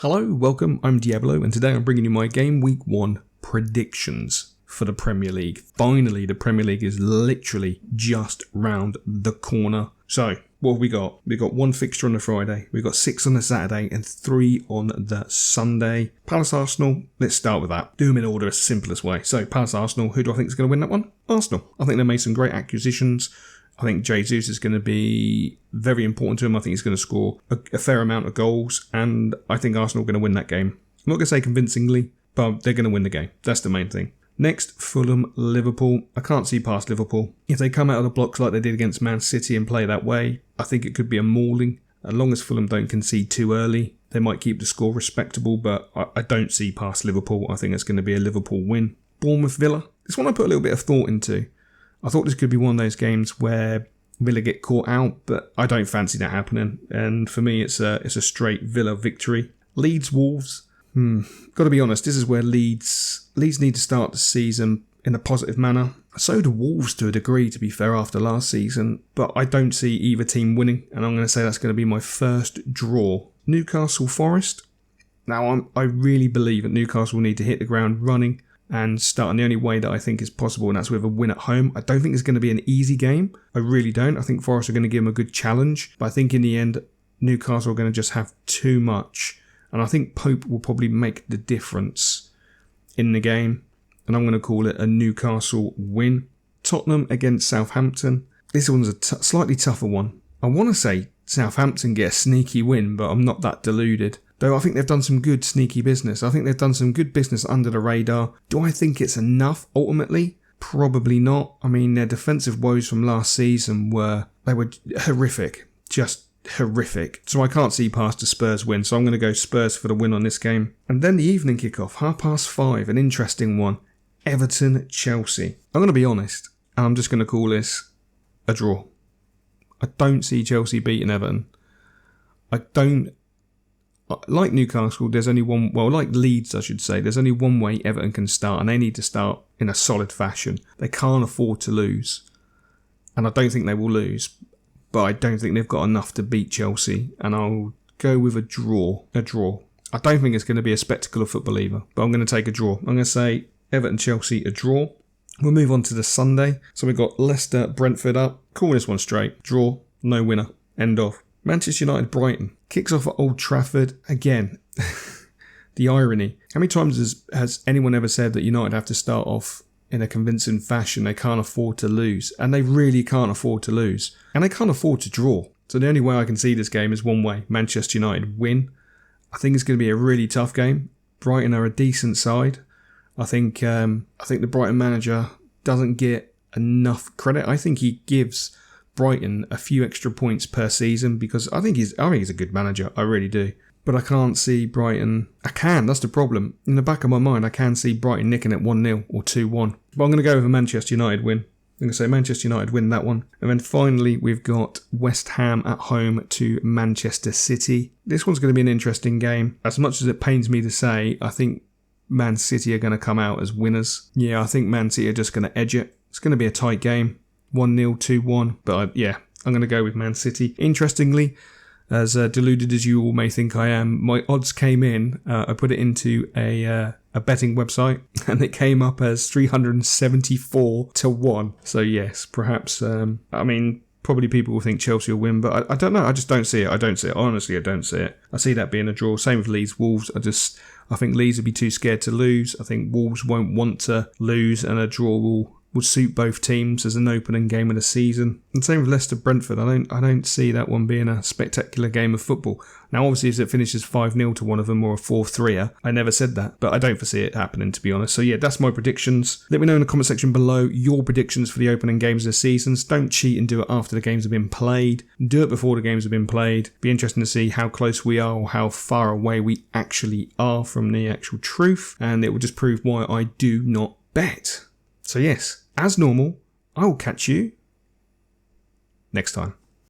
Hello, welcome, I'm Diablo, and today I'm bringing you my Game Week 1 predictions for the Premier League. Finally, the Premier League is literally just round the corner. So, what have we got? We've got one fixture on the Friday, we've got 6 on the Saturday, and 3 on the Sunday. Palace Arsenal, let's start with that. Do them in order, simplest way. So, Palace Arsenal, who do I think is going to win that one? Arsenal. I think they made some great acquisitions. I think Jesus is going to be very important to him. I think he's going to score a fair amount of goals, and I think Arsenal are going to win that game. I'm not going to say convincingly, but they're going to win the game. That's the main thing. Next, Fulham, Liverpool. I can't see past Liverpool. If they come out of the blocks like they did against Man City and play that way, I think it could be a mauling. As long as Fulham don't concede too early, they might keep the score respectable, but I don't see past Liverpool. I think it's going to be a Liverpool win. Bournemouth, Villa. This one I put a little bit of thought into. I thought this could be one of those games where Villa get caught out, but I don't fancy that happening. And for me, it's a straight Villa victory. Leeds, Wolves. Got to be honest, this is where Leeds need to start the season in a positive manner. So do Wolves to a degree, to be fair, after last season. But I don't see either team winning, and I'm going to say that's going to be my first draw. Newcastle, Forest. Now, I really believe that Newcastle need to hit the ground running and start in the only way that I think is possible, and that's with a win at home. I don't think it's going to be an easy game. I really don't. I think Forest are going to give them a good challenge, but I think in the end, Newcastle are going to just have too much, and I think Pope will probably make the difference in the game, and I'm going to call it a Newcastle win. Tottenham against Southampton. This one's a slightly tougher one. I want to say Southampton get a sneaky win, but I'm not that deluded. Though I think they've done some good sneaky business. I think they've done some good business under the radar. Do I think it's enough ultimately? Probably not. I mean, their defensive woes from last season were horrific. Just horrific. So I can't see past the Spurs win. So I'm going to go Spurs for the win on this game. And then the evening kickoff, 5:30, an interesting one. Everton, Chelsea. I'm going to be honest, and I'm just going to call this a draw. I don't see Chelsea beating Everton. Like Newcastle, there's only one, well, like Leeds, I should say, there's only one way Everton can start, and they need to start in a solid fashion. They can't afford to lose, and I don't think they will lose, but I don't think they've got enough to beat Chelsea, and I'll go with a draw. I don't think it's going to be a spectacle of football either, but I'm going to take a draw. I'm going to say Everton-Chelsea, a draw. We'll move on to the Sunday. So we've got Leicester-Brentford up. Call this one straight. Draw, no winner. End of. Manchester United, Brighton. Kicks off at Old Trafford. Again, the irony. How many times has anyone ever said that United have to start off in a convincing fashion? They can't afford to lose. And they really can't afford to lose. And they can't afford to draw. So the only way I can see this game is one way. Manchester United win. I think it's going to be a really tough game. Brighton are a decent side. I think the Brighton manager doesn't get enough credit. I think he gives Brighton a few extra points per season because I think he's a good manager. I really do. But I can't see Brighton. That's the problem. In the back of my mind, I can see Brighton nicking it 1-0 or 2-1. But I'm going to go with a Manchester United win. I'm going to say Manchester United win that one. And then finally, we've got West Ham at home to Manchester City. This one's going to be an interesting game. As much as it pains me to say, I think Man City are going to come out as winners. Yeah, I think Man City are just going to edge it. It's going to be a tight game. 1-0, 2-1. But I'm going to go with Man City. Interestingly, as deluded as you all may think I am, my odds came in. I put it into a betting website and it came up as 374 to 1. So yes, perhaps, probably people will think Chelsea will win, but I don't know. I just don't see it. Honestly, I don't see it. I see that being a draw. Same with Leeds, Wolves. I think Leeds will be too scared to lose. I think Wolves won't want to lose, and a draw will suit both teams as an opening game of the season. And same with Leicester Brentford. I don't see that one being a spectacular game of football. Now, obviously, if it finishes 5-0 to one of them or a 4-3, I never said that, but I don't foresee it happening, to be honest. So yeah, that's my predictions. Let me know in the comment section below your predictions for the opening games of the seasons. Don't cheat and do it after the games have been played. Do it before the games have been played. Be interesting to see how close we are or how far away we actually are from the actual truth, and it will just prove why I do not bet. So yes, as normal, I will catch you next time.